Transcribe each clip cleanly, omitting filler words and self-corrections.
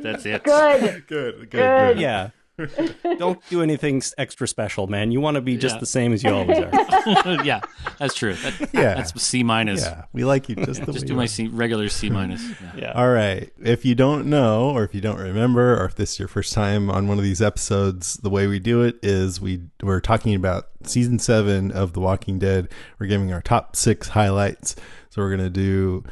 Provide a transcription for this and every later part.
That's it. Good. Good. Yeah. Don't do anything extra special, man. You want to be just the same as you always are. Yeah, that's true. Yeah. That's C minus. Yeah, we like you just the way Just you do my are. regular C minus. Yeah. All right. If you don't know, or if you don't remember, or if this is your first time on one of these episodes, the way we do it is we're talking about season 7 of The Walking Dead. We're giving our top 6 highlights. So we're going to do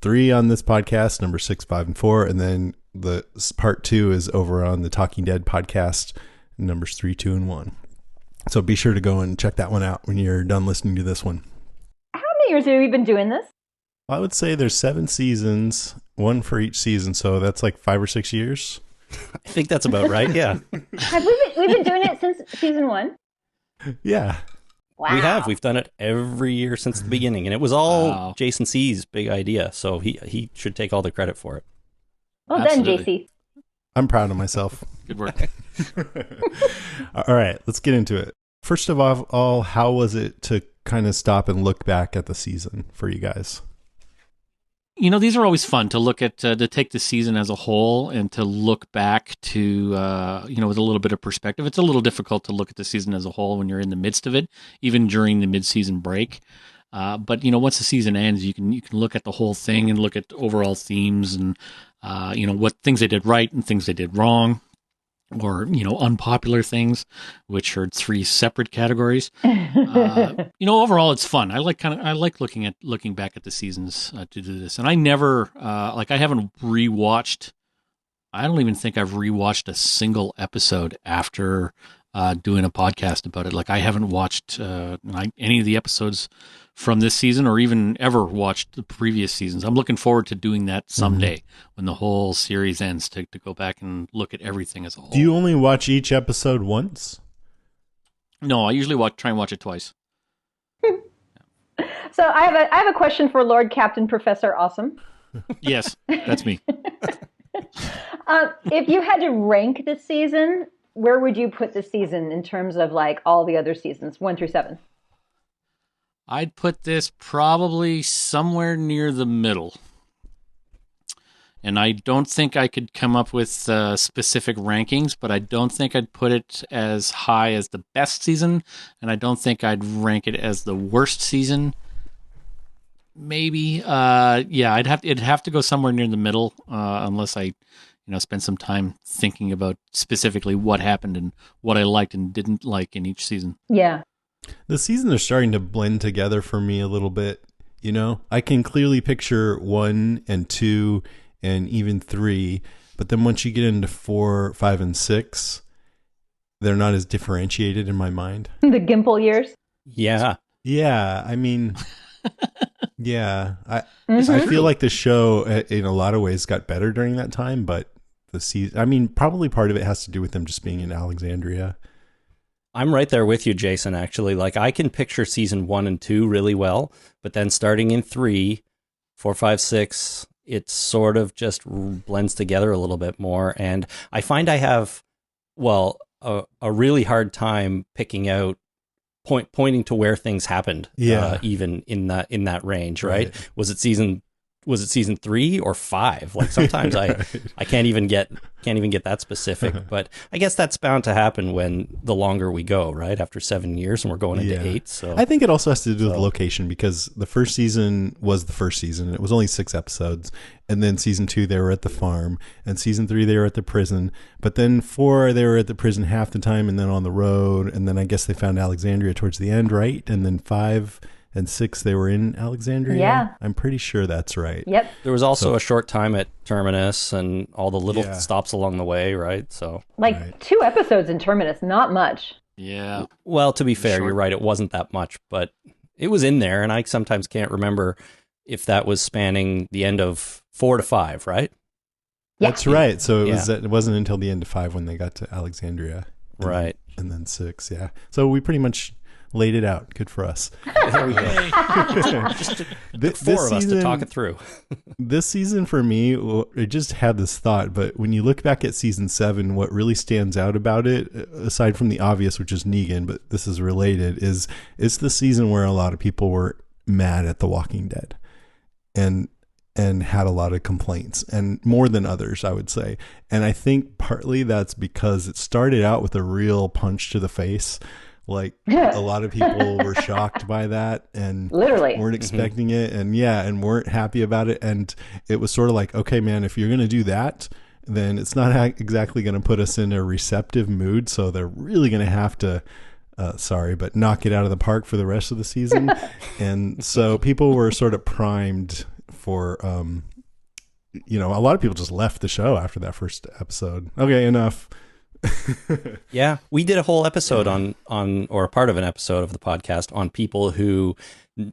3 on this podcast, number 6, 5, and 4, and then the part 2 is over on the Talking Dead podcast, numbers 3, 2, and 1. So be sure to go and check that one out when you're done listening to this one. How many years have we been doing this? I would say there's 7 seasons, one for each season, so that's like 5 or 6 years. I think that's about right. Yeah. Have we've been doing it since season 1? Yeah. Wow. We have. We've done it every year since the beginning, and it was all Wow. Jason C's big idea, so he should take all the credit for it. Well Absolutely. done, JC. I'm proud of myself. Good work. All right, let's get into it. First of all, how was it to kind of stop and look back at the season for you guys? You know, these are always fun to look at, to take the season as a whole and to look back to, with a little bit of perspective. It's a little difficult to look at the season as a whole when you're in the midst of it, even during the mid-season break. But once the season ends, you can look at the whole thing and look at overall themes and, what things they did right and things they did wrong, or, unpopular things, which are 3 separate categories. Overall it's fun. I like looking back at the seasons to do this. And I never, I haven't rewatched, I don't even think I've rewatched a single episode after doing a podcast about it. Like I haven't watched any of the episodes from this season or even ever watched the previous seasons. I'm looking forward to doing that someday when the whole series ends to go back and look at everything as a whole. Do you only watch each episode once? No, I usually try and watch it twice. So I have a question for Lord Captain Professor Awesome. Yes, that's me. If you had to rank this season, where would you put this season in terms of like all the other seasons, 1 through 7? I'd put this probably somewhere near the middle. And I don't think I could come up with specific rankings, but I don't think I'd put it as high as the best season, and I don't think I'd rank it as the worst season. Maybe, it'd have to go somewhere near the middle, unless I, spend some time thinking about specifically what happened and what I liked and didn't like in each season. Yeah. The seasons are starting to blend together for me a little bit. I can clearly picture 1 and 2 and even 3, but then once you get into 4, 5, and 6, they're not as differentiated in my mind. The Gimple years. Yeah. Yeah, I mean, yeah, I feel like the show in a lot of ways got better during that time, but the season, I mean, probably part of it has to do with them just being in Alexandria. I'm right there with you, Jason, actually. Like, I can picture season 1 and 2 really well, but then starting in 3, 4, 5, 6, it sort of just blends together a little bit more. And I find I have, a really hard time picking out, pointing to where things happened, even in that range, right? Was it season 3 or 5? Like sometimes I can't even get that specific, but I guess that's bound to happen when the longer we go, right? After 7 years and we're going into 8. So I think it also has to do with location, because the first season was the first season. It was only 6 episodes. And then season 2, they were at the farm, and season 3, they were at the prison. But then 4, they were at the prison half the time and then on the road. And then I guess they found Alexandria towards the end, right? And then 5 and 6, they were in Alexandria. Yeah. I'm pretty sure that's right. Yep. there was also a short time at Terminus and all the little stops along the way, right? So 2 episodes in Terminus, not much. Yeah. well, to be fair, Short. you're right. It wasn't that much, but it was in there. And I sometimes can't remember if that was spanning the end of 4 to 5, right? Yeah. That's right. So it wasn't until the end of 5 when they got to Alexandria. Right. And then 6, yeah. So we pretty much laid it out. Good for us. There we go. Just This 4 of us to season- talk it through. This season for me, it just had this thought, but when you look back at season 7, what really stands out about it, aside from the obvious, which is Negan, but this is related, is it's the season where a lot of people were mad at The Walking Dead. And and had a lot of complaints, and more than others, I would say. And I think partly that's because it started out with a real punch to the face. Like a lot of people were shocked by that and Literally weren't expecting it, and weren't happy about it. And it was sort of like, okay, man, if you're going to do that, then it's not exactly going to put us in a receptive mood. So they're really going to have to, sorry, but knock it out of the park for the rest of the season. And so people were sort of primed for, a lot of people just left the show after that first episode. Okay, enough. Yeah, we did a whole episode on or a part of an episode of the podcast on people who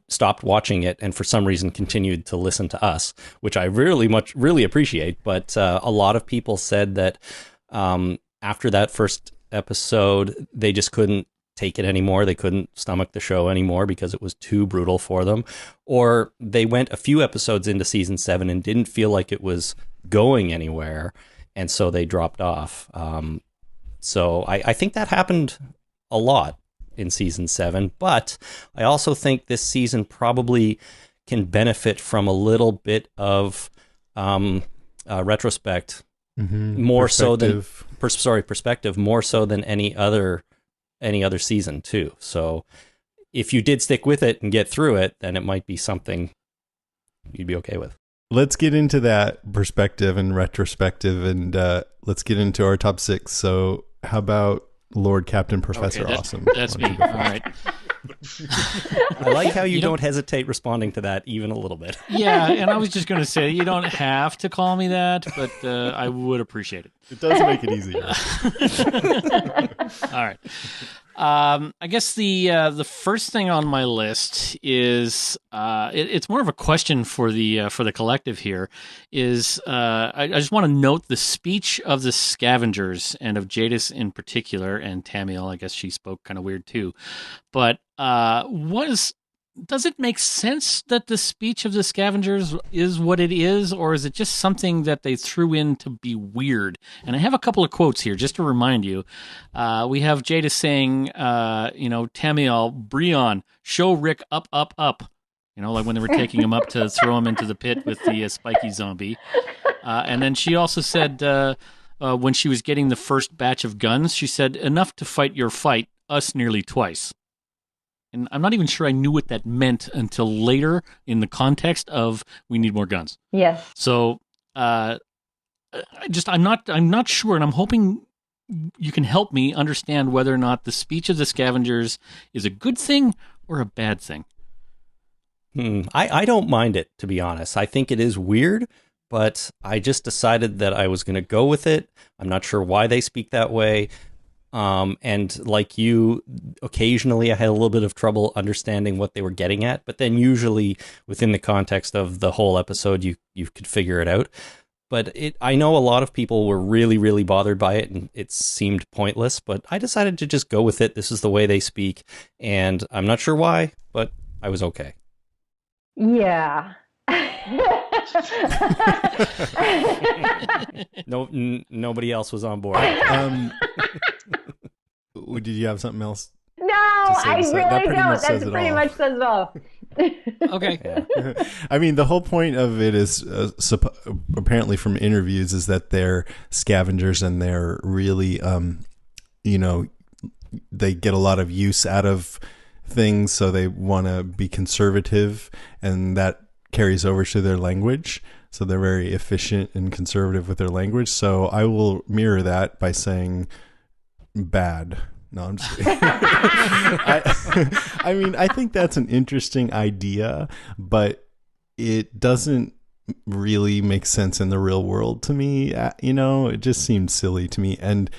stopped watching it and for some reason continued to listen to us, which I really appreciate. But a lot of people said that after that first episode, they just couldn't take it anymore. They couldn't stomach the show anymore because it was too brutal for them. Or they went a few episodes into season 7 and didn't feel like it was going anywhere, and so they dropped off. So I think that happened a lot in season 7, but I also think this season probably can benefit from a little bit of retrospect, more so than perspective, more so than any other season too. So if you did stick with it and get through it, then it might be something you'd be okay with. Let's get into that perspective and retrospective, and let's get into our top 6. So how about Lord Captain Professor Awesome? That's me. All right. I like how you don't hesitate responding to that even a little bit. Yeah, and I was just going to say, you don't have to call me that, but I would appreciate it. It does make it easier. All right. I guess the first thing on my list is it's more of a question for the collective here. Is I just want to note the speech of the scavengers and of Jadis in particular, and Tamiel. I guess she spoke kind of weird too, but does it make sense that the speech of the scavengers is what it is, or is it just something that they threw in to be weird? And I have a couple of quotes here just to remind you. We have Jada saying, Tamiel, Breon, show Rick up, up, up. Like when they were taking him up to throw him into the pit with the spiky zombie. And then she also said, when she was getting the first batch of guns, she said, enough to fight your fight, us nearly twice. And I'm not even sure I knew what that meant until later in the context of we need more guns. Yes. So I'm not sure, and I'm hoping you can help me understand whether or not the speech of the scavengers is a good thing or a bad thing. I don't mind it, to be honest. I think it is weird, but I just decided that I was going to go with it. I'm not sure why they speak that way. And like you, occasionally I had a little bit of trouble understanding what they were getting at, but then usually within the context of the whole episode, you could figure it out. But I know a lot of people were really, really bothered by it, and it seemed pointless, but I decided to just go with it. This is the way they speak, and I'm not sure why, but I was okay. Yeah. Nobody else was on board. Did you have something else? No, I really don't. That pretty much says it all. Okay. Yeah. I mean, the whole point of it is apparently from interviews is that they're scavengers and they're really, they get a lot of use out of things, so they want to be conservative, and that carries over to their language. So they're very efficient and conservative with their language. So I will mirror that by saying bad. No, I'm just kidding. I mean, I think that's an interesting idea, but it doesn't really make sense in the real world to me. It just seems silly to me. And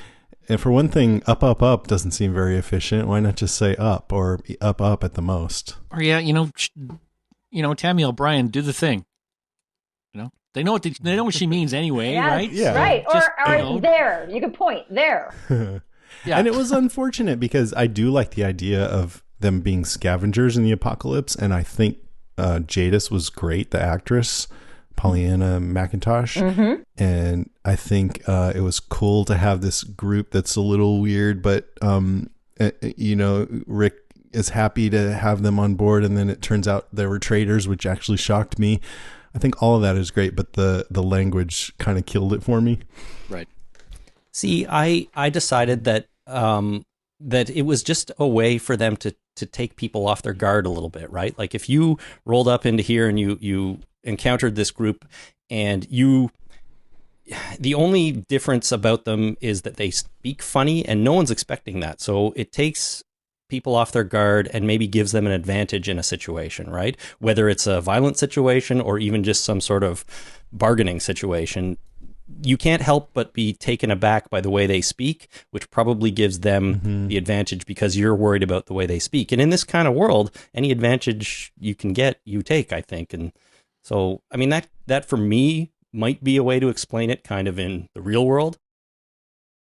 for one thing, up, up, up doesn't seem very efficient. Why not just say up or up, up at the most? Or Tamiel, Brian, do the thing. They know what she means anyway, yes, right? Yeah, right. Or there, you could point there. Yeah. And it was unfortunate because I do like the idea of them being scavengers in the apocalypse, and I think Jadis was great, the actress Pollyanna McIntosh, and I think it was cool to have this group that's a little weird, but Rick is happy to have them on board, and then it turns out they were traitors, which actually shocked me. I think all of that is great, but the language kind of killed it for me. Right. See, I decided that that it was just a way for them to take people off their guard a little bit, right? Like if you rolled up into here and you encountered this group and the only difference about them is that they speak funny and no one's expecting that. So it takes people off their guard and maybe gives them an advantage in a situation, right? Whether it's a violent situation or even just some sort of bargaining situation, you can't help but be taken aback by the way they speak, which probably gives them the advantage because you're worried about the way they speak. And in this kind of world, any advantage you can get, you take, I think. And so, I mean, that for me might be a way to explain it kind of in the real world.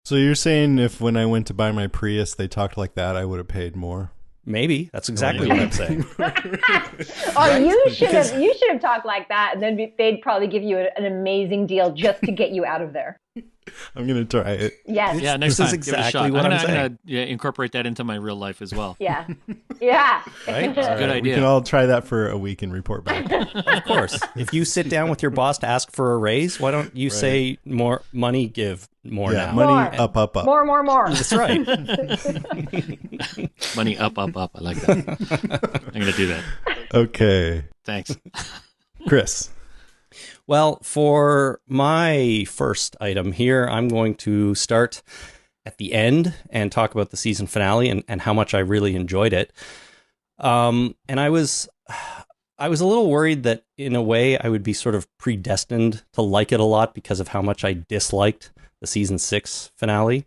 So you're saying if when I went to buy my Prius, they talked like that, I would have paid more? Maybe that's exactly what I'm saying. Oh, you should have talked like that, and then they'd probably give you an amazing deal just to get you out of there. I'm gonna try it. Yes. Yeah, next This time. is Give it a exactly shot. what I'm I'm saying. gonna incorporate that into my real life as well. Yeah. Yeah. Right? It's a good We idea. can all try that for a week and report back. Of course. If you sit down with your boss to ask for a raise, why don't you say more money, give more Yeah, now? money More. up. More. That's right. Money up. I like that. I'm gonna do that. Okay, Thanks. Chris. Well, for my first item here, I'm going to start at the end and talk about the season finale and how much I really enjoyed it. And I was a little worried that in a way I would be sort of predestined to like it a lot because of how much I disliked the season 6 finale,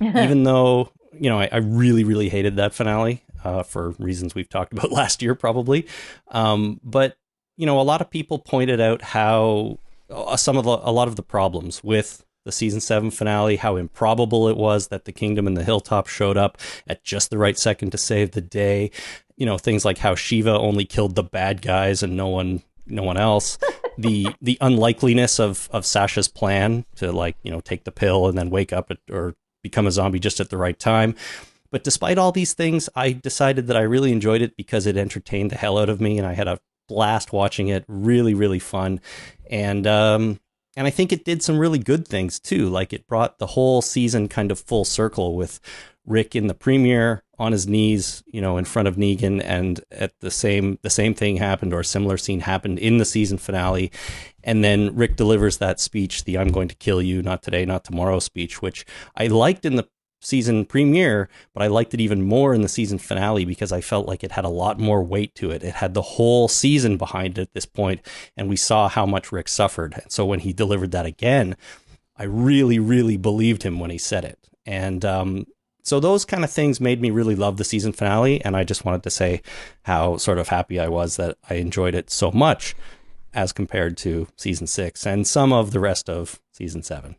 even though, you know, I really, really hated that finale for reasons we've talked about last year, probably. But you know, a lot of people pointed out how a lot of the problems with the season 7 finale, how improbable it was that the kingdom and the hilltop showed up at just the right second to save the day. You know, things like how Shiva only killed the bad guys and no one else. The unlikeliness of Sasha's plan to, like, you know, take the pill and then wake up or become a zombie just at the right time. But despite all these things, I decided that I really enjoyed it because it entertained the hell out of me and I had a blast watching it. Really, really fun. And I think it did some really good things too. Like it brought the whole season kind of full circle with Rick in the premiere on his knees, you know, in front of Negan, and at the same thing happened, or a similar scene happened in the season finale. And then Rick delivers that speech, the "I'm going to kill you, not today, not tomorrow" speech, which I liked in the season premiere, but I liked it even more in the season finale because I felt like it had a lot more weight to it. It had the whole season behind it at this point, and we saw how much Rick suffered. And so when he delivered that again, I really, really believed him when he said it. And so those kind of things made me really love the season finale, and I just wanted to say how sort of happy I was that I enjoyed it so much as compared to season 6 and some of the rest of season 7.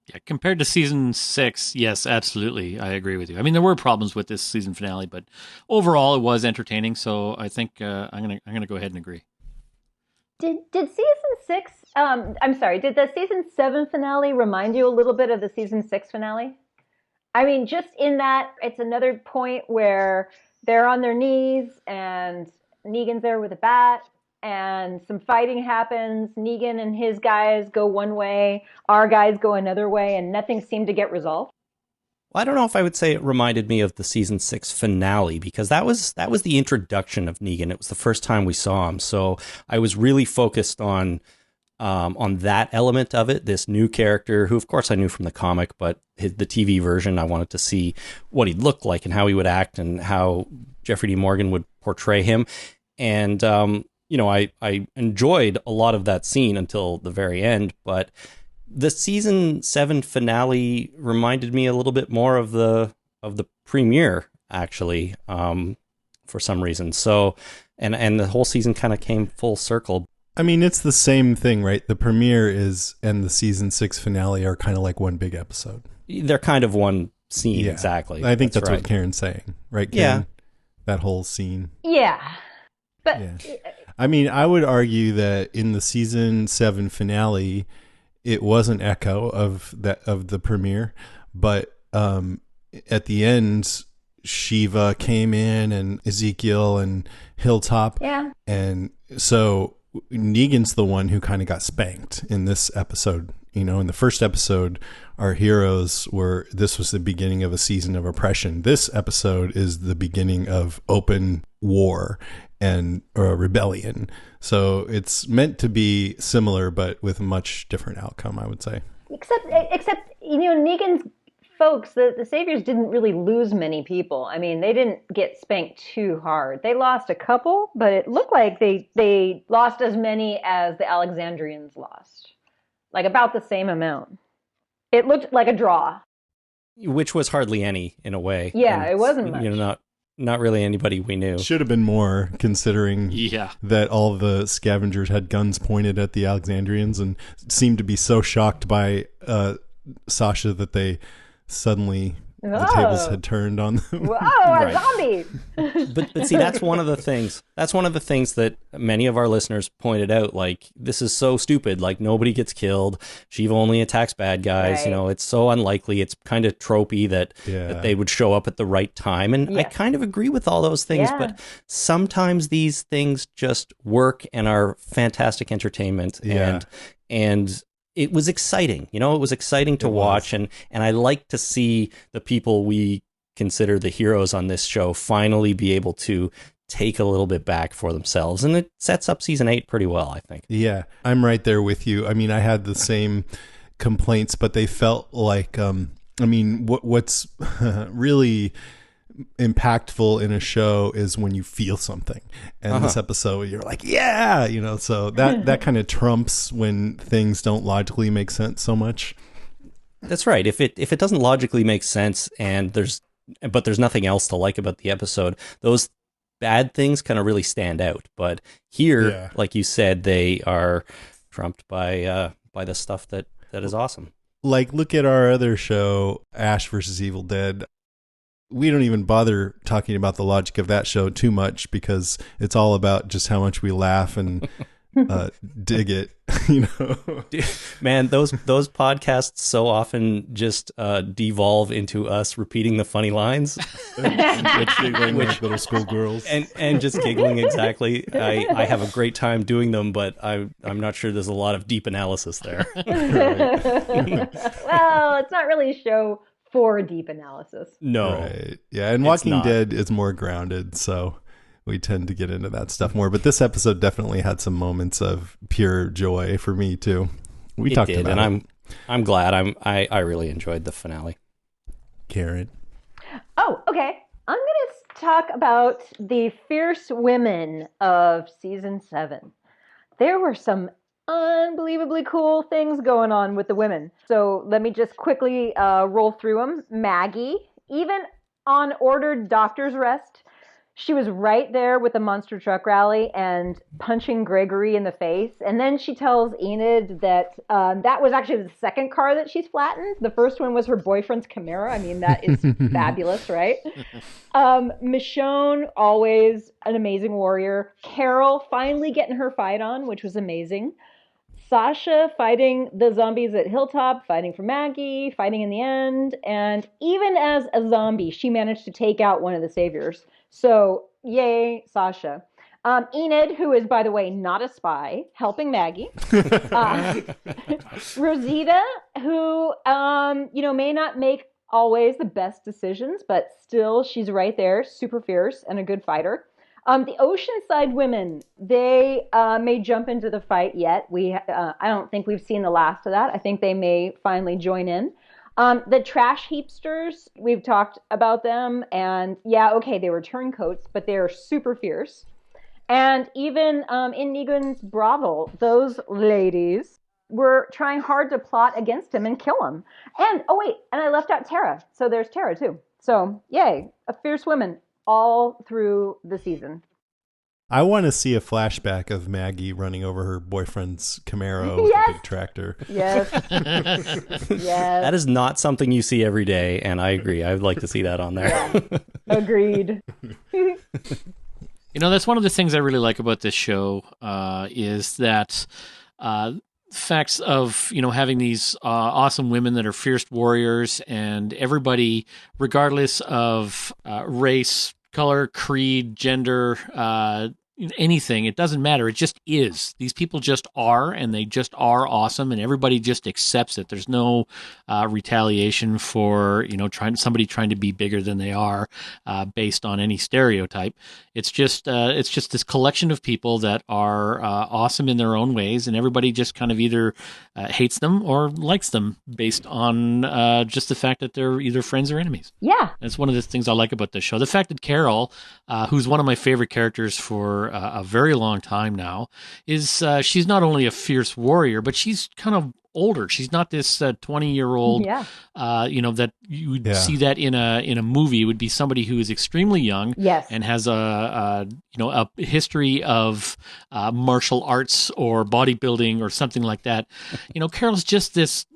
Yeah, compared to season 6, yes, absolutely, I agree with you. I mean, there were problems with this season finale, but overall, it was entertaining. So I think I'm gonna go ahead and agree. Did season 6? I'm sorry. Did the season 7 finale remind you a little bit of the season 6 finale? I mean, just in that it's another point where they're on their knees and Negan's there with a bat. And some fighting happens. Negan and his guys go one way, our guys go another way, and nothing seemed to get resolved. Well, I don't know if I would say it reminded me of the season 6 finale, because that was the introduction of Negan. It was the first time we saw him, so I was really focused on that element of it. This new character, who of course I knew from the comic, but the TV version, I wanted to see what he'd look like and how he would act and how Jeffrey D. Morgan would portray him, and you know, I enjoyed a lot of that scene until the very end, but the season 7 finale reminded me a little bit more of the premiere, actually, for some reason. So, and the whole season kind of came full circle. I mean, it's the same thing, right? The premiere and the season 6 finale are kind of like one big episode. They're kind of one scene, Yeah. exactly. I think that's right. what Karen's saying, right, Yeah. Karen? That whole scene. Yeah. But Yeah. I mean, I would argue that in the season 7 finale, it was an echo of the premiere, but at the end, Shiva came in and Ezekiel and Hilltop, yeah. and so Negan's the one who kind of got spanked in this episode. You know, in the first episode, our heroes were, this was the beginning of a season of oppression. This episode is the beginning of open war and rebellion. So it's meant to be similar, but with a much different outcome, I would say. Except Negan's folks, the Saviors didn't really lose many people. I mean, they didn't get spanked too hard. They lost a couple, but it looked like they lost as many as the Alexandrians lost. Like about the same amount. It looked like a draw. Which was hardly any, in a way. Yeah, it wasn't much. Not really anybody we knew. Should have been more, considering that all the scavengers had guns pointed at the Alexandrians and seemed to be so shocked by Sasha that they suddenly the tables had turned on them. Whoa, a zombie! But see, that's one of the things. That's one of the things that many of our listeners pointed out. Like, this is so stupid. Like, nobody gets killed. Shiva only attacks bad guys. Right. You know, it's so unlikely. It's kind of tropey that they would show up at the right time. And I kind of agree with all those things. But sometimes these things just work and are fantastic entertainment. And it was exciting. You know, it was exciting to watch. And I like to see the people we consider the heroes on this show finally be able to take a little bit back for themselves. And it sets up season 8 pretty well, I think. Yeah, I'm right there with you. I mean, I had the same complaints, but they felt like, what's really impactful in a show is when you feel something, and this episode you're like, so that kind of trumps when things don't logically make sense so much. That's right. If it doesn't logically make sense and there's nothing else to like about the episode, those bad things kind of really stand out. But here, like you said, they are trumped by the stuff that is awesome. Like, look at our other show, Ash versus Evil Dead. We don't even bother talking about the logic of that show too much because it's all about just how much we laugh and dig it, you know. Man, those podcasts so often just devolve into us repeating the funny lines, giggling like little schoolgirls, and just giggling. Exactly. I have a great time doing them, but I'm not sure there's a lot of deep analysis there. Well, it's not really a show for deep analysis. No. Right. Yeah, and Walking Dead is more grounded, so we tend to get into that stuff more. But this episode definitely had some moments of pure joy for me too. We talked about it. I'm glad. I really enjoyed the finale. Karen. Oh, okay. I'm going to talk about the fierce women of season 7. There were some unbelievably cool things going on with the women. So let me just quickly roll through them. Maggie, even on ordered doctor's rest, she was right there with the monster truck rally and punching Gregory in the face. And then she tells Enid that that was actually the second car that she's flattened. The first one was her boyfriend's Camaro. I mean, that is fabulous, right? Michonne, always an amazing warrior. Carol finally getting her fight on, which was amazing. Sasha fighting the zombies at Hilltop, fighting for Maggie, fighting in the end. And even as a zombie, she managed to take out one of the saviors. So, yay, Sasha. Enid, who is, by the way, not a spy, helping Maggie. Rosita, who, may not make always the best decisions, but still she's right there, super fierce and a good fighter. The Oceanside women, they may jump into the fight yet. I don't think we've seen the last of that. I think they may finally join in. The trash heapsters, we've talked about them, and they were turncoats, but they're super fierce. And even in Negan's brothel, those ladies were trying hard to plot against him and kill him. And I left out Tara, so there's Tara too. So yay, a fierce woman all through the season. I want to see a flashback of Maggie running over her boyfriend's Camaro with a big tractor. Yes. Yes. That is not something you see every day, and I agree. I would like to see that on there. Yeah. Agreed. That's one of the things I really like about this show is that facts of, having these awesome women that are fierce warriors, and everybody, regardless of race, color, creed, gender, anything. It doesn't matter. It just is. These people just are, and they just are awesome, and everybody just accepts it. There's no retaliation for somebody trying to be bigger than they are, based on any stereotype. It's just this collection of people that are awesome in their own ways, and everybody just kind of either hates them or likes them based on just the fact that they're either friends or enemies. Yeah. That's one of the things I like about this show. The fact that Carol, who's one of my favorite characters for a very long time now, is she's not only a fierce warrior, but she's kind of older. She's not this 20-year-old, Yeah. that you would see that in a movie. It would be somebody who is extremely young, Yes. and has a history of martial arts or bodybuilding or something like that. Carol's just this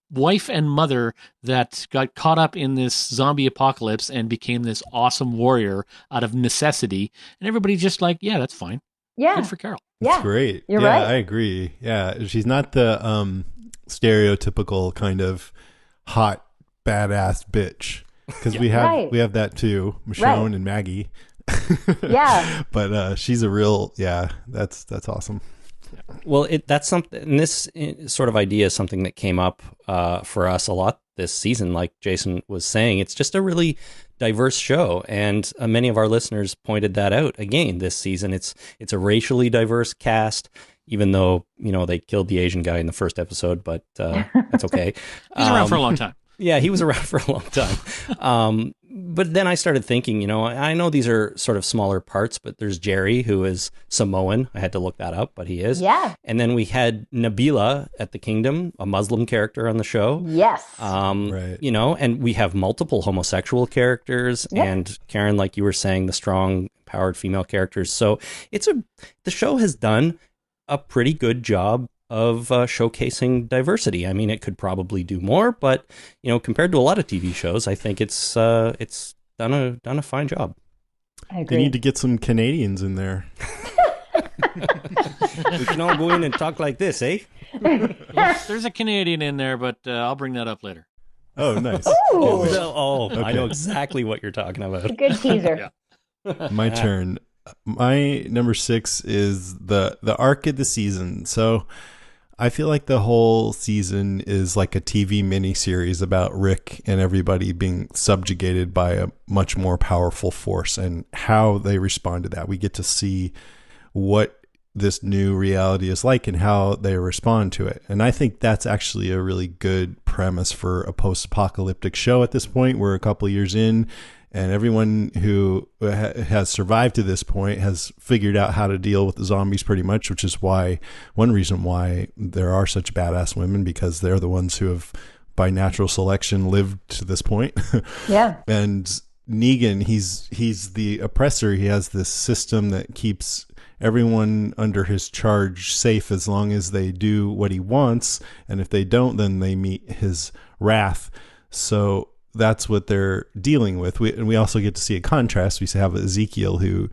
wife and mother that got caught up in this zombie apocalypse and became this awesome warrior out of necessity. And everybody just like, yeah, that's fine. Yeah. Good for Carol. That's great. You're yeah, right. I agree. Yeah, she's not the stereotypical kind of hot badass bitch, because we have that too, Michonne and Maggie. Yeah. But she's a real that's awesome. Well, that's something, and this sort of idea is something that came up for us a lot this season. Like Jason was saying, it's just a really diverse show, and many of our listeners pointed that out again this season. It's a racially diverse cast, even though they killed the Asian guy in the first episode, but that's okay. He's around for a long time. Yeah, he was around for a long time. But then I started thinking, I know these are sort of smaller parts, but there's Jerry, who is Samoan. I had to look that up, but he is. Yeah. And then we had Nabila at the Kingdom, a Muslim character on the show. Yes. Right. And we have multiple homosexual characters, and Karen, like you were saying, the strong, empowered female characters. So the show has done a pretty good job of showcasing diversity. I mean, it could probably do more, but compared to a lot of TV shows, I think it's done a fine job. I agree. They need to get some Canadians in there. We can all go in and talk like this, eh? There's a Canadian in there, but I will bring that up later. Oh, nice. Okay. I know exactly what you're talking about. Good teaser. My turn. My number 6 is the arc of the season. So I feel like the whole season is like a TV miniseries about Rick and everybody being subjugated by a much more powerful force, and how they respond to that. We get to see what this new reality is like and how they respond to it. And I think that's actually a really good premise for a post-apocalyptic show at this point. We're a couple of years in, and everyone who has survived to this point has figured out how to deal with the zombies pretty much, which is one reason why there are such badass women, because they're the ones who have, by natural selection, lived to this point. Yeah. And Negan, he's the oppressor. He has this system that keeps everyone under his charge safe as long as they do what he wants. And if they don't, then they meet his wrath. So that's what they're dealing with. And we also get to see a contrast. We have Ezekiel, who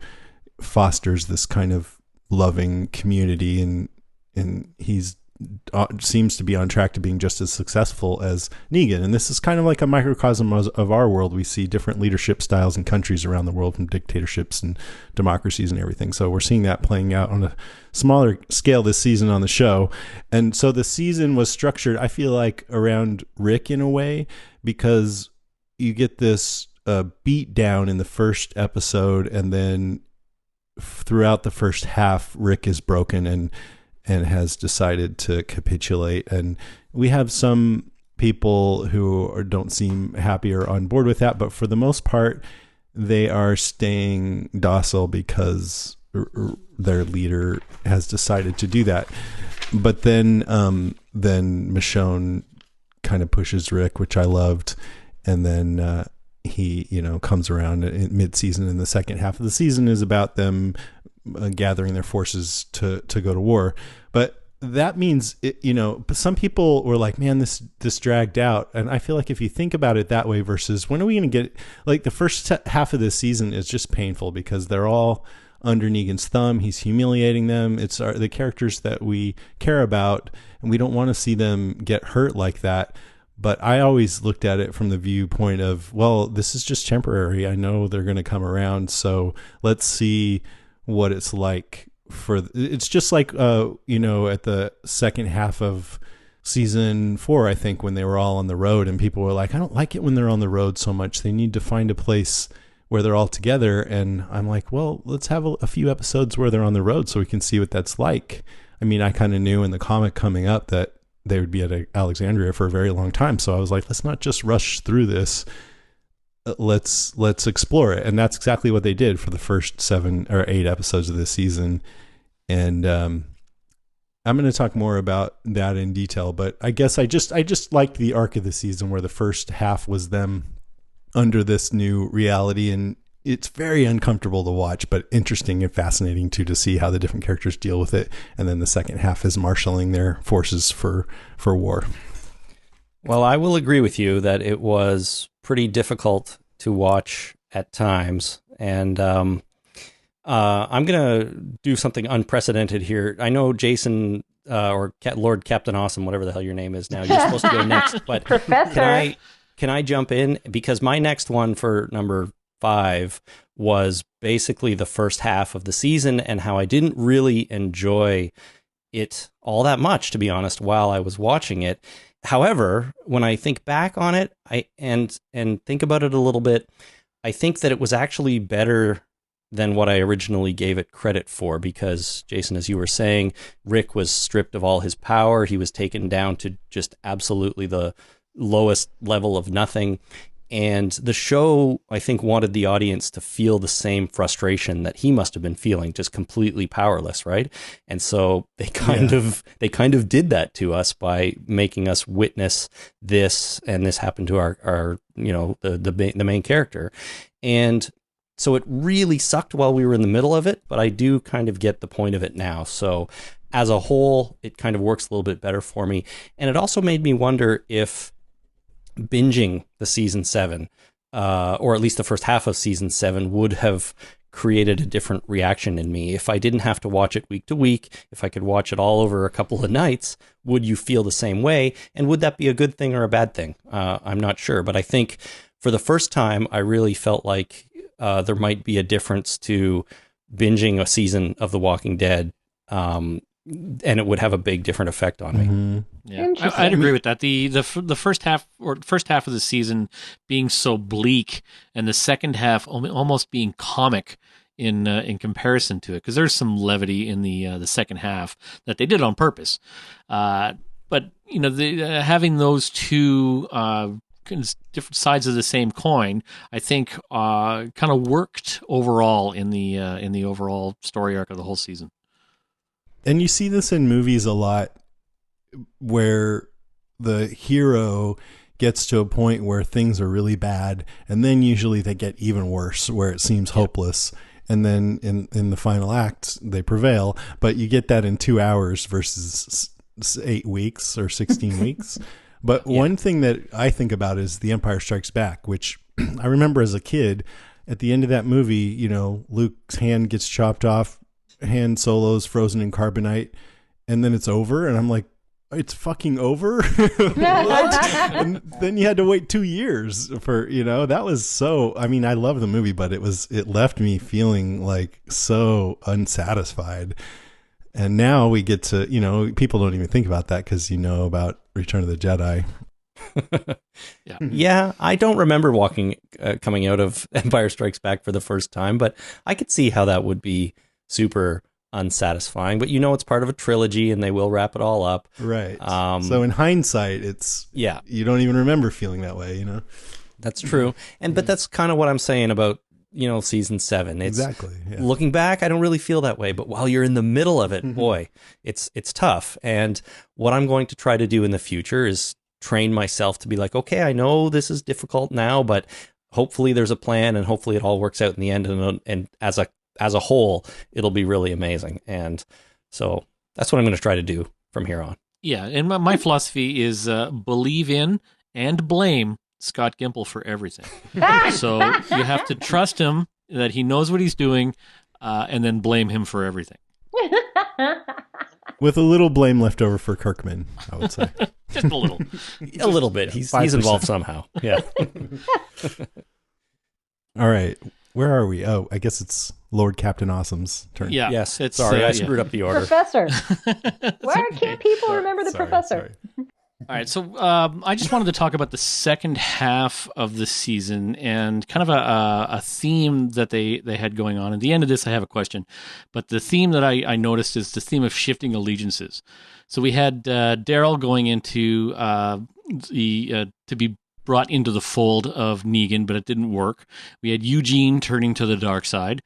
fosters this kind of loving community, and he's seems to be on track to being just as successful as Negan. And this is kind of like a microcosm of our world. We see different leadership styles in countries around the world, from dictatorships and democracies and everything. So we're seeing that playing out on a smaller scale this season on the show. And so the season was structured, I feel like, around Rick in a way, because you get this beat down in the first episode, and then throughout the first half, Rick is broken and has decided to capitulate. And we have some people who don't seem happy or on board with that, but for the most part, they are staying docile because their leader has decided to do that. But then Michonne kind of pushes Rick, which I loved. And then he, comes around in mid-season, and the second half of the season is about them gathering their forces to go to war. But that means, some people were like, man, this dragged out. And I feel like if you think about it that way versus when are we going to get, like, the first half of this season is just painful because they're all under Negan's thumb. He's humiliating them. It's the characters that we care about, and we don't want to see them get hurt like that. But I always looked at it from the viewpoint of, well, this is just temporary. I know they're going to come around. So let's see what it's like it's just like you know, at the second half of season 4, I think, when they were all on the road and people were like, I don't like it when they're on the road so much. They need to find a place where they're all together. And I'm like, well, let's have a few episodes where they're on the road so we can see what that's like. I mean, I kind of knew in the comic coming up that they would be at Alexandria for a very long time. So I was like, let's not just rush through this. Let's explore it. And that's exactly what they did for the first 7 or 8 episodes of this season. And I'm going to talk more about that in detail, but I guess I just liked the arc of the season where the first half was them under this new reality, and it's very uncomfortable to watch, but interesting and fascinating too, to see how the different characters deal with it. And then the second half is marshaling their forces for war. Well, I will agree with you that it was pretty difficult to watch at times. And I'm going to do something unprecedented here. I know Jason or Lord Captain Awesome, whatever the hell your name is now, you're supposed to go next. But Professor. Can I jump in? Because my next one for number 5 was basically the first half of the season and how I didn't really enjoy it all that much, to be honest, while I was watching it. However, when I think back on it, and think about it a little bit, I think that it was actually better than what I originally gave it credit for, because, Jason, as you were saying, Rick was stripped of all his power. He was taken down to just absolutely the lowest level of nothing. And the show, I think, wanted the audience to feel the same frustration that he must have been feeling, just completely powerless, right? And so they kind of did that to us by making us witness this, and this happened to our you know, the main character. And so it really sucked while we were in the middle of it, but I do kind of get the point of it now. So as a whole, it kind of works a little bit better for me. And it also made me wonder if binging the season 7, or at least the first half of season 7, would have created a different reaction in me. If I didn't have to watch it week to week, if I could watch it all over a couple of nights, would you feel the same way? And would that be a good thing or a bad thing? I'm not sure. But I think for the first time, I really felt like there might be a difference to binging a season of The Walking Dead, and it would have a big different effect on me. Mm-hmm. Yeah, I'd agree with that. The first half of the season being so bleak, and the second half almost being comic in comparison to it, because there's some levity in the second half that they did on purpose. But you know, having those two different sides of the same coin, I think, kind of worked overall in the overall story arc of the whole season. And you see this in movies a lot, where the hero gets to a point where things are really bad, and then usually they get even worse, where it seems hopeless. And then in the final act, they prevail. But you get that in 2 hours versus 8 weeks or 16 weeks. But one thing that I think about is The Empire Strikes Back, which I remember as a kid, at the end of that movie, you know, Luke's hand gets chopped off, Han Solo's frozen in carbonite, and then it's over. And I'm like, it's fucking over? What? And then you had to wait 2 years for, you know, that was so, I mean, I love the movie, but it left me feeling like so unsatisfied. And now we get to, you know, people don't even think about that because you know about Return of the Jedi. Yeah, I don't remember coming out of Empire Strikes Back for the first time, but I could see how that would be super unsatisfying. But you know, it's part of a trilogy, and they will wrap it all up. Right. So in hindsight, you don't even remember feeling that way, you know? That's true. But that's kind of what I'm saying about, you know, season 7. It's, exactly. Yeah. Looking back, I don't really feel that way. But while you're in the middle of it, boy, it's tough. And what I'm going to try to do in the future is train myself to be like, okay, I know this is difficult now, but hopefully there's a plan, and hopefully it all works out in the end. And as a whole, it'll be really amazing. And so that's what I'm going to try to do from here on. Yeah, and my philosophy is believe in and blame Scott Gimple for everything. So you have to trust him that he knows what he's doing, and then blame him for everything. With a little blame left over for Kirkman, I would say. Just a little. A little bit. He's involved somehow. Yeah. All right. Where are we? Oh, I guess it's Lord Captain Awesome's turn. Yeah. Yes. It's, Sorry, I yeah. screwed up the order. Professor. That's Why okay. can't people remember the professor? Sorry. All right, so I just wanted to talk about the second half of the season and kind of a theme that they had going on. At the end of this, I have a question, but the theme that I noticed is the theme of shifting allegiances. So we had Daryl going into to be brought into the fold of Negan, but it didn't work. We had Eugene turning to the dark side.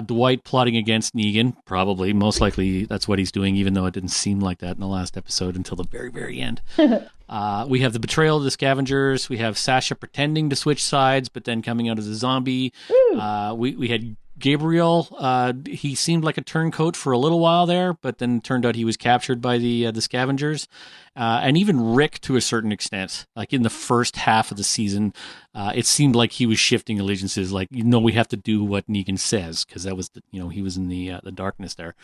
Dwight plotting against Negan, probably, most likely that's what he's doing, even though it didn't seem like that in the last episode until the very, very end. We have the betrayal of the scavengers. We have Sasha pretending to switch sides, but then coming out as a zombie. We had Gabriel. He seemed like a turncoat for a little while there, but then turned out he was captured by the scavengers. And even Rick, to a certain extent, like in the first half of the season, it seemed like he was shifting allegiances. Like, we have to do what Negan says, because that was, he was in the darkness there.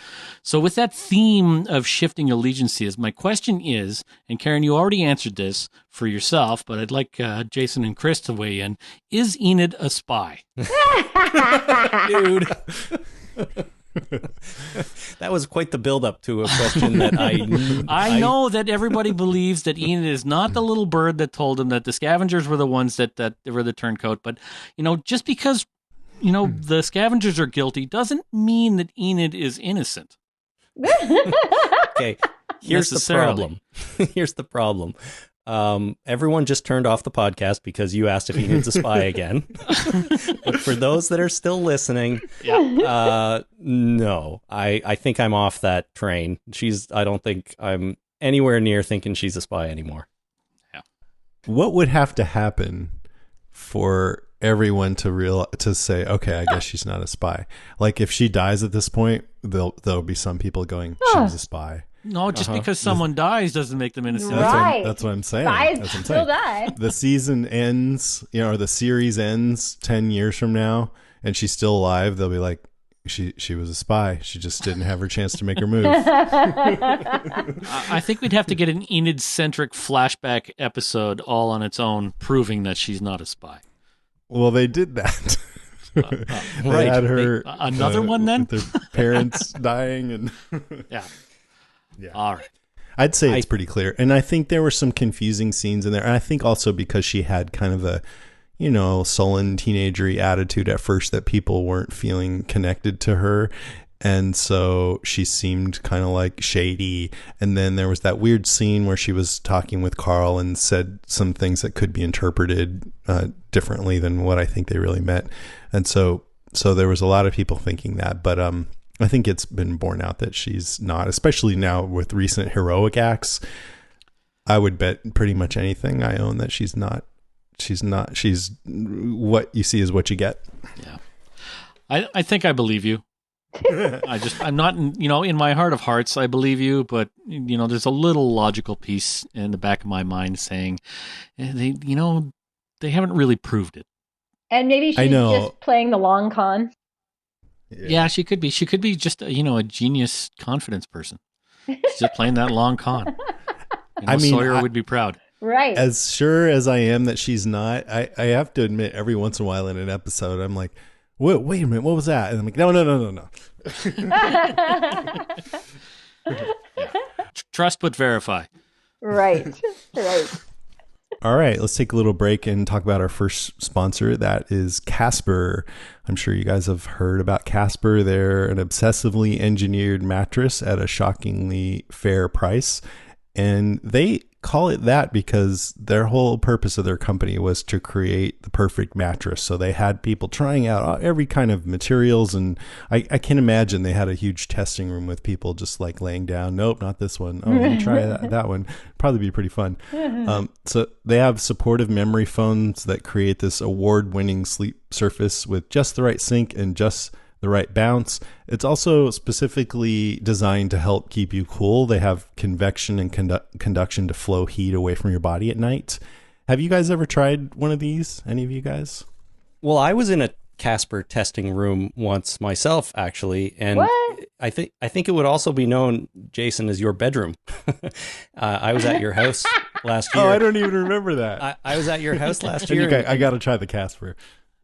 So with that theme of shifting allegiances, my question is, and Karen, you already answered this for yourself, but I'd like Jason and Chris to weigh in. Is Enid a spy? Dude. That was quite the build-up to a question that I know that everybody believes that Enid is not the little bird that told him that the scavengers were the ones that were the turncoat. But, just because, the scavengers are guilty doesn't mean that Enid is innocent. Okay, here's the problem. Here's the problem. Everyone just turned off the podcast because you asked if Enid's a spy again. But for those that are still listening, no, I think I'm off that train. I don't think I'm anywhere near thinking she's a spy anymore. Yeah. What would have to happen for everyone to say, okay, I guess she's not a spy? Like, if she dies at this point, there'll be some people going, she's a spy. No, just because someone dies doesn't make them innocent. Right. That's what I'm saying. Spies That's what I'm still saying. die. The season ends, or the series ends 10 years from now, and she's still alive. They'll be like, she was a spy. She just didn't have her chance to make her move. I think we'd have to get an Enid-centric flashback episode all on its own, proving that she's not a spy. Well, they did that. They Right. had her Another one then? with their parents dying, and Yeah. yeah. All right. I'd say it's pretty clear. And I think there were some confusing scenes in there. And I think also because she had kind of a, sullen teenagery attitude at first, that people weren't feeling connected to her. And so she seemed kind of like shady. And then there was that weird scene where she was talking with Carl and said some things that could be interpreted differently than what I think they really meant. And so there was a lot of people thinking that. But I think it's been borne out that she's not, especially now with recent heroic acts. I would bet pretty much anything I own that she's not. She's what you see is what you get. Yeah. I think I believe you. I'm not, in my heart of hearts, I believe you, but, there's a little logical piece in the back of my mind saying they haven't really proved it. And maybe she's just playing the long con. Yeah, she could be. She could be just, a genius confidence person. She's just playing that long con. Sawyer would be proud. Right. As sure as I am that she's not, I have to admit, every once in a while in an episode, I'm like, wait a minute, what was that? And I'm like, no. Trust but verify. Right. All right, let's take a little break and talk about our first sponsor. That is Casper. I'm sure you guys have heard about Casper. They're an obsessively engineered mattress at a shockingly fair price. And they call it that because their whole purpose of their company was to create the perfect mattress. So they had people trying out every kind of materials. And I can imagine they had a huge testing room with people just like laying down. Nope, not this one. Oh, let me try that one. Probably be pretty fun. So they have supportive memory foams that create this award-winning sleep surface with just the right sink and just the right bounce. It's also specifically designed to help keep you cool. They have convection and conduction to flow heat away from your body at night. Have you guys ever tried one of these? Any of you guys? Well, I was in a Casper testing room once myself, actually, and What? I think it would also be known, Jason, as your bedroom. I was at your house last year. Oh, I don't even remember that. I was at your house last year. I got to try the Casper.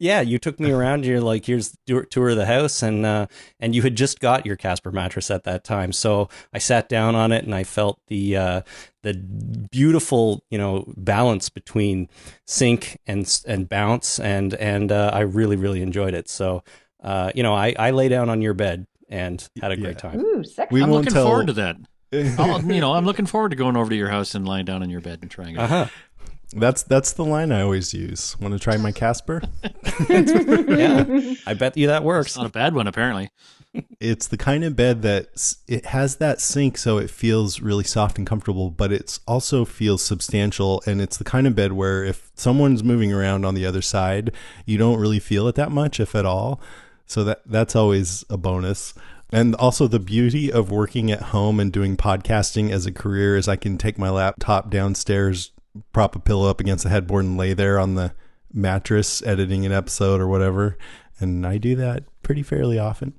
Yeah, you took me around. You're like, here's the tour of the house, and you had just got your Casper mattress at that time. So I sat down on it, and I felt the beautiful, balance between sink and bounce, and I really really enjoyed it. So, I lay down on your bed and had a great time. Ooh, sexy. We I'm won't looking tell- forward to that. I'm looking forward to going over to your house and lying down on your bed and trying it. Uh-huh. That's the line I always use. Want to try my Casper? Yeah, I bet you that It's works. not a bad one, apparently. It's the kind of bed that it has that sink, so it feels really soft and comfortable, but it also feels substantial. And it's the kind of bed where if someone's moving around on the other side, you don't really feel it that much, if at all. So that's always a bonus. And also the beauty of working at home and doing podcasting as a career is I can take my laptop downstairs, prop a pillow up against the headboard, and lay there on the mattress editing an episode or whatever. And I do that pretty fairly often.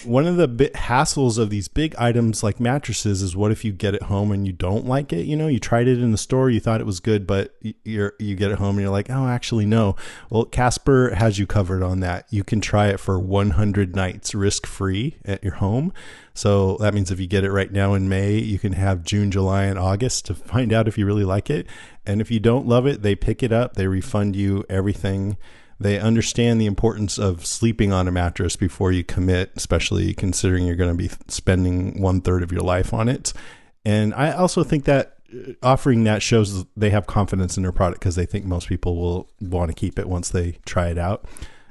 One of the hassles of these big items like mattresses is what if you get it home and you don't like it? You tried it in the store, you thought it was good, but you get it home and you're like, oh, actually, no. Well, Casper has you covered on that. You can try it for 100 nights risk-free at your home. So that means if you get it right now in May, you can have June, July, and August to find out if you really like it. And if you don't love it, they pick it up, they refund you everything. They understand the importance of sleeping on a mattress before you commit, especially considering you're going to be spending 1/3 of your life on it. And I also think that offering that shows they have confidence in their product because they think most people will want to keep it once they try it out.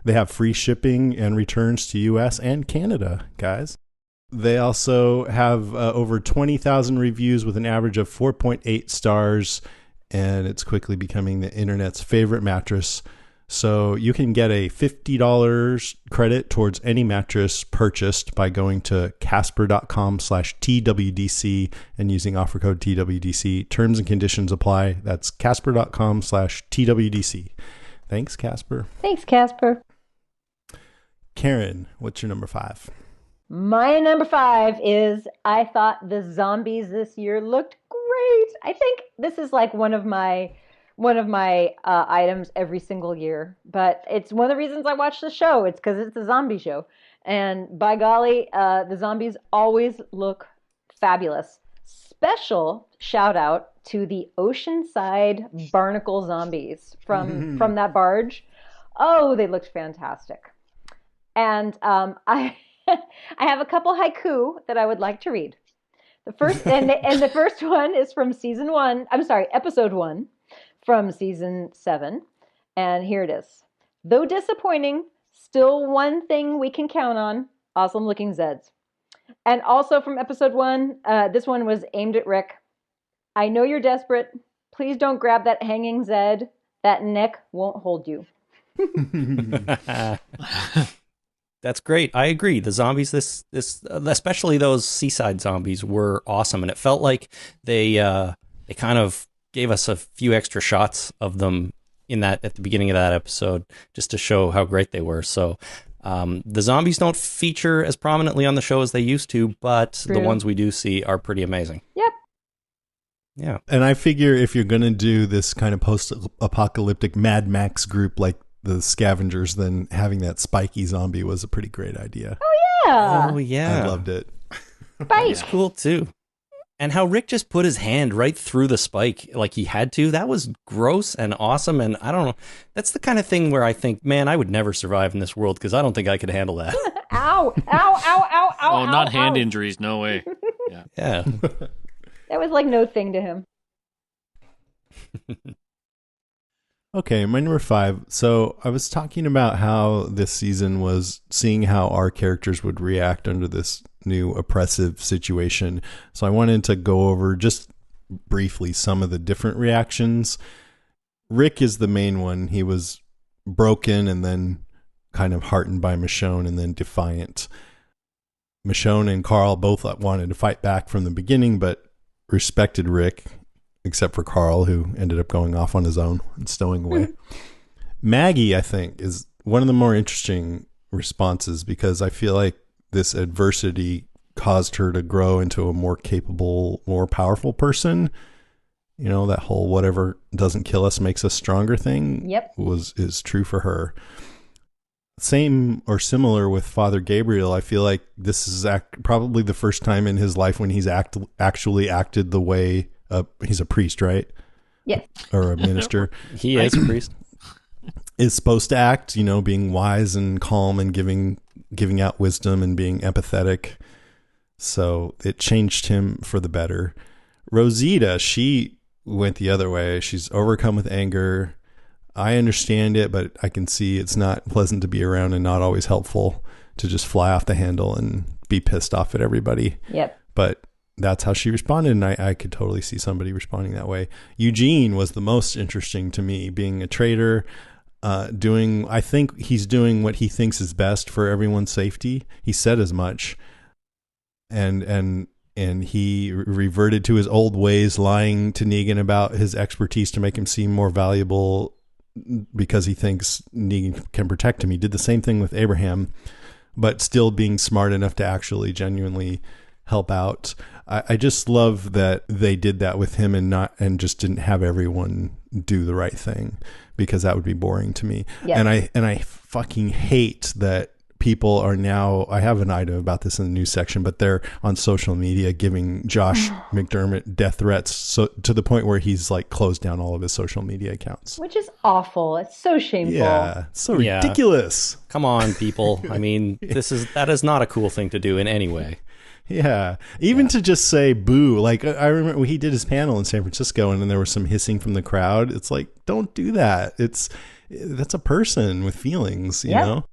They have free shipping and returns to US and Canada, guys. They also have over 20,000 reviews with an average of 4.8 stars, and it's quickly becoming the internet's favorite mattress. So you can get a $50 credit towards any mattress purchased by going to casper.com/TWDC and using offer code TWDC. Terms and conditions apply. That's casper.com/TWDC. Thanks, Casper. Thanks, Casper. Karen, what's your number 5? My number 5 is I thought the zombies this year looked great. I think this is like one of my items every single year, but it's one of the reasons I watch the show. It's because it's a zombie show, and by golly, the zombies always look fabulous. Special shout out to the Oceanside barnacle zombies from that barge. Oh, they looked fantastic. And I I have a couple haiku that I would like to read. The first and the first one is from episode 1. From season 7. And here it is. Though disappointing, still one thing we can count on, awesome looking Zeds. And also from episode 1, this one was aimed at Rick. I know you're desperate. Please don't grab that hanging Zed. That neck won't hold you. That's great. I agree. The zombies, this especially those seaside zombies, were awesome, and it felt like they kind of gave us a few extra shots of them at the beginning of that episode, just to show how great they were. So the zombies don't feature as prominently on the show as they used to, but True. The ones we do see are pretty amazing. Yep. Yeah. And I figure if you're going to do this kind of post-apocalyptic Mad Max group like the Scavengers, then having that spiky zombie was a pretty great idea. Yeah. Oh, yeah. I loved it. Spike. It's cool, too. And how Rick just put his hand right through the spike like he had to, that was gross and awesome. And I don't know, that's the kind of thing where I think, man, I would never survive in this world because I don't think I could handle that. Ow, ow, ow, ow, ow. Oh, not ow, hand ow. injuries. No way. Yeah. Yeah. That was like no thing to him. Okay, my number 5. So I was talking about how this season was seeing how our characters would react under this new oppressive situation. So I wanted to go over just briefly some of the different reactions. Rick is the main one. He was broken and then kind of heartened by Michonne and then defiant. Michonne and Carl both wanted to fight back from the beginning, but respected Rick, except for Carl, who ended up going off on his own and stowing away. Maggie, I think, is one of the more interesting responses because I feel like this adversity caused her to grow into a more capable, more powerful person. You know, that whole whatever doesn't kill us makes us stronger thing Yep. is true for her. Same or similar with Father Gabriel. I feel like this is probably the first time in his life when he's actually acted the way he's a priest, right? Yes. Or a minister. He is a priest. Is supposed to act, you know, being wise and calm and giving out wisdom and being empathetic. So it changed him for the better. Rosita, she went the other way. She's overcome with anger. I understand it, but I can see it's not pleasant to be around and not always helpful to just fly off the handle and be pissed off at everybody. Yep. But that's how she responded, and I could totally see somebody responding that way. Eugene was the most interesting to me, being a traitor, I think he's doing what he thinks is best for everyone's safety. He said as much. And he reverted to his old ways, lying to Negan about his expertise to make him seem more valuable because he thinks Negan can protect him. He did the same thing with Abraham, but still being smart enough to actually genuinely help out. I just love that they did that with him and just didn't have everyone do the right thing, because that would be boring to me. Yes. And I fucking hate that people are now, I have an item about this in the news section, but they're on social media giving Josh McDermott death threats, so to the point where he's like closed down all of his social media accounts. Which is awful. It's so shameful. Yeah, so Yeah. ridiculous. Come on, people. I mean, that is not a cool thing to do in any way. Yeah. Even to just say boo. Like, I remember when he did his panel in San Francisco and then there was some hissing from the crowd. It's like, don't do that. That's a person with feelings, you know?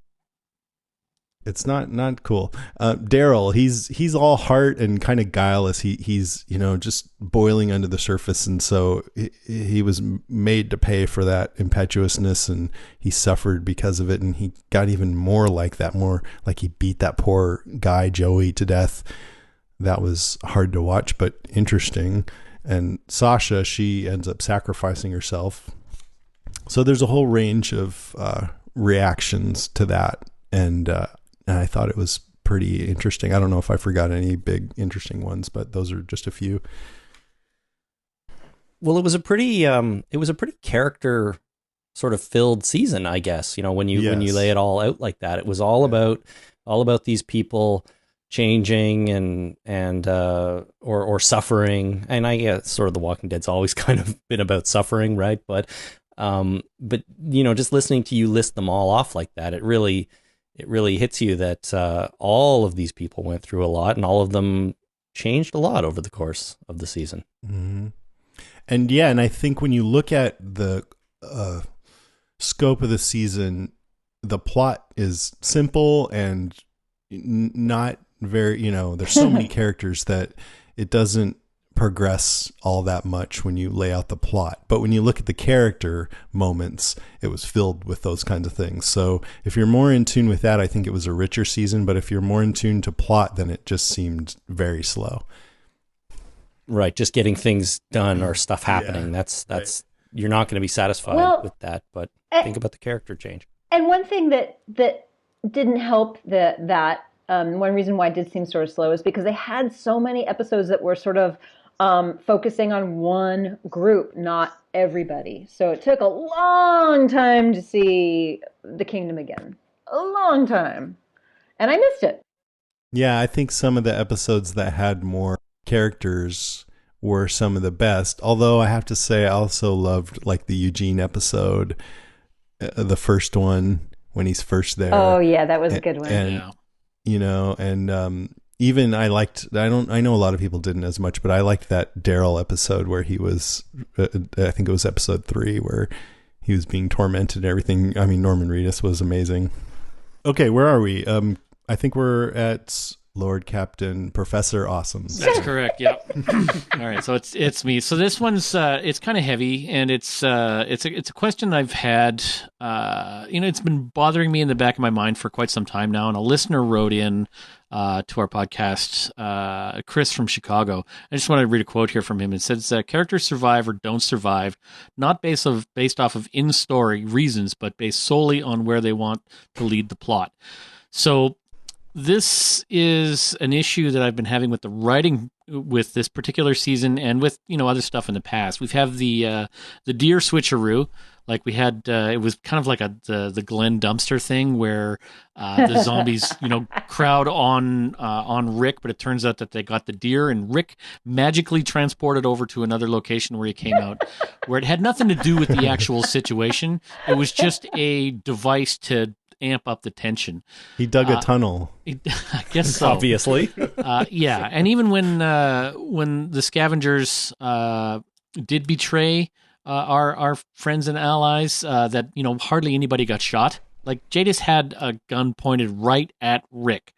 It's not cool. Daryl, he's all heart and kind of guileless. He's, you know, just boiling under the surface. And so he was made to pay for that impetuousness, and he suffered because of it. And he got even more like that, more like he beat that poor guy, Joey, to death. That was hard to watch, but interesting. And Sasha, she ends up sacrificing herself. So there's a whole range of reactions to that. And I thought it was pretty interesting. I don't know if I forgot any big interesting ones, but those are just a few. Well, it was a pretty character sort of filled season, I guess. You know, when you lay it all out like that, it was all about these people changing and or suffering. And I guess sort of The Walking Dead's always kind of been about suffering, right? But you know, just listening to you list them all off like that, it really hits you that all of these people went through a lot, and all of them changed a lot over the course of the season. Mm-hmm. And I think when you look at the scope of the season, the plot is simple and not very, you know, there's so many characters that it doesn't progress all that much when you lay out the plot. But when you look at the character moments, it was filled with those kinds of things. So if you're more in tune with that, I think it was a richer season. But if you're more in tune to plot, then it just seemed very slow. Right, just getting things done or stuff happening. Yeah. That's right. You're not going to be satisfied with that, but think about the character change. And one thing that didn't help that one reason why it did seem sort of slow is because they had so many episodes that were sort of focusing on one group, not everybody. So it took a long time to see the kingdom again. A long time. And I missed it. Yeah, I think some of the episodes that had more characters were some of the best. Although I have to say, I also loved like the Eugene episode, the first one when he's first there. Oh yeah, that was a good one. And you know, and even I know a lot of people didn't as much, but I liked that Daryl episode where he was, I think it was episode 3, where he was being tormented and everything. I mean, Norman Reedus was amazing. Okay, where are we? I think we're at Lord Captain Professor Awesome. That's correct. Yeah. All right. So it's me. So this one's it's kind of heavy, and it's a question I've had. It's been bothering me in the back of my mind for quite some time now. And a listener wrote in to our podcast, Chris from Chicago. I just want to read a quote here from him. It says, "Characters survive or don't survive, not based off of in-story reasons, but based solely on where they want to lead the plot." So this is an issue that I've been having with the writing with this particular season and with other stuff in the past. We've had the deer switcheroo. Like we had, it was kind of like the Glenn Dumpster thing where the zombies, crowd on Rick, but it turns out that they got the deer, and Rick magically transported over to another location where he came out, where it had nothing to do with the actual situation. It was just a device to amp up the tension. He dug a tunnel. I guess so. Obviously. Yeah, and even when the scavengers did betray our friends and allies, that hardly anybody got shot. Like Jadis had a gun pointed right at Rick,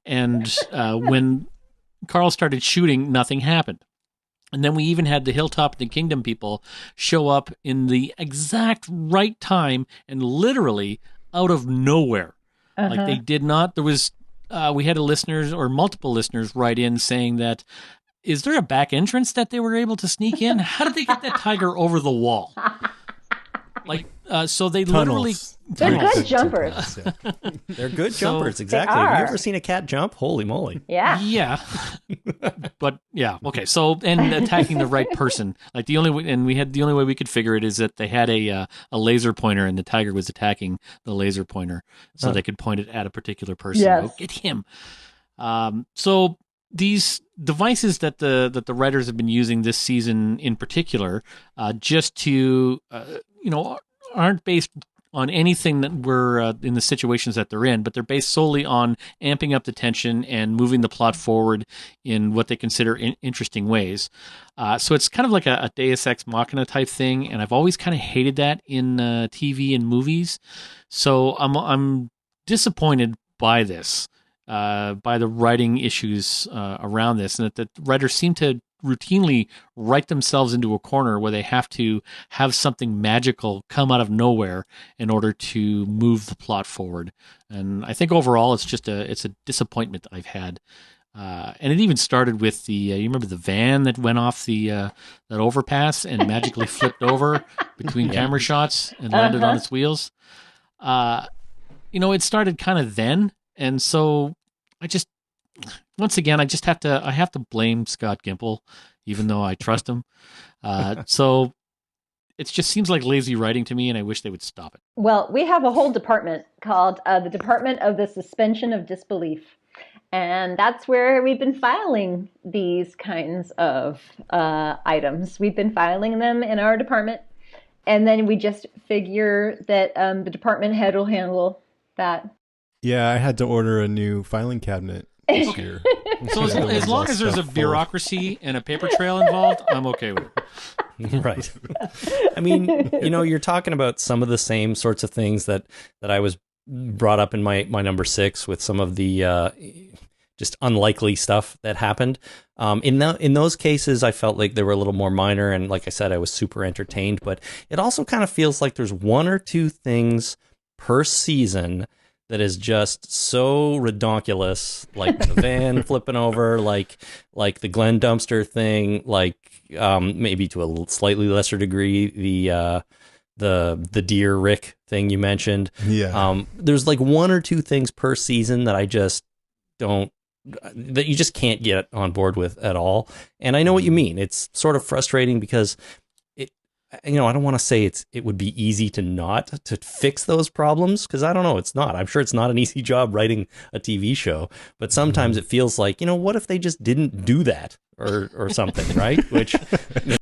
and when Carl started shooting, nothing happened. And then we even had the Hilltop of the Kingdom people show up in the exact right time and literally out of nowhere. Like they did not. There was we had multiple listeners write in saying that, is there a back entrance that they were able to sneak in? How did they get that tiger over the wall? Like, so they literally... They're good jumpers. They're good jumpers, exactly. Have you ever seen a cat jump? Holy moly. Yeah. Yeah. But, yeah, okay. So, and attacking the right person. Like the only way we could figure it is that they had a laser pointer and the tiger was attacking the laser pointer. So they could point it at a particular person. Yes. Go get him. So these devices that the writers have been using this season in particular, just to aren't based on anything that we're in the situations that they're in, but they're based solely on amping up the tension and moving the plot forward in what they consider interesting ways. So it's kind of like a Deus Ex Machina type thing, and I've always kind of hated that in TV and movies. So I'm disappointed by this. By the writing issues around this, and that the writers seem to routinely write themselves into a corner where they have to have something magical come out of nowhere in order to move the plot forward. And I think overall it's a disappointment I've had. And it even started with the you remember the van that went off the that overpass and magically flipped over between camera shots and landed on its wheels. It started kind of then. And so I have to blame Scott Gimple, even though I trust him. So it just seems like lazy writing to me, and I wish they would stop it. Well, we have a whole department called the Department of the Suspension of Disbelief. And that's where we've been filing these kinds of items. We've been filing them in our department. And then we just figure that the department head will handle that. Yeah, I had to order a new filing cabinet this year. So as long as there's a bureaucracy and a paper trail involved, I'm okay with it. Right. I mean, you're talking about some of the same sorts of things that I was brought up in my number 6 with some of the just unlikely stuff that happened. In those cases, I felt like they were a little more minor, and like I said, I was super entertained. But it also kind of feels like there's one or two things per season that is just so redonkulous, like the van flipping over, like the Glenn Dumpster thing, like maybe to a slightly lesser degree the deer Rick thing you mentioned. Yeah. There's like one or two things per season that I just don't, that you just can't get on board with at all. And I know what you mean. It's sort of frustrating because I don't want to say it would be easy to fix those problems, because I don't know, it's not. I'm sure it's not an easy job writing a TV show, but sometimes it feels like, what if they just didn't do that or something, right? Which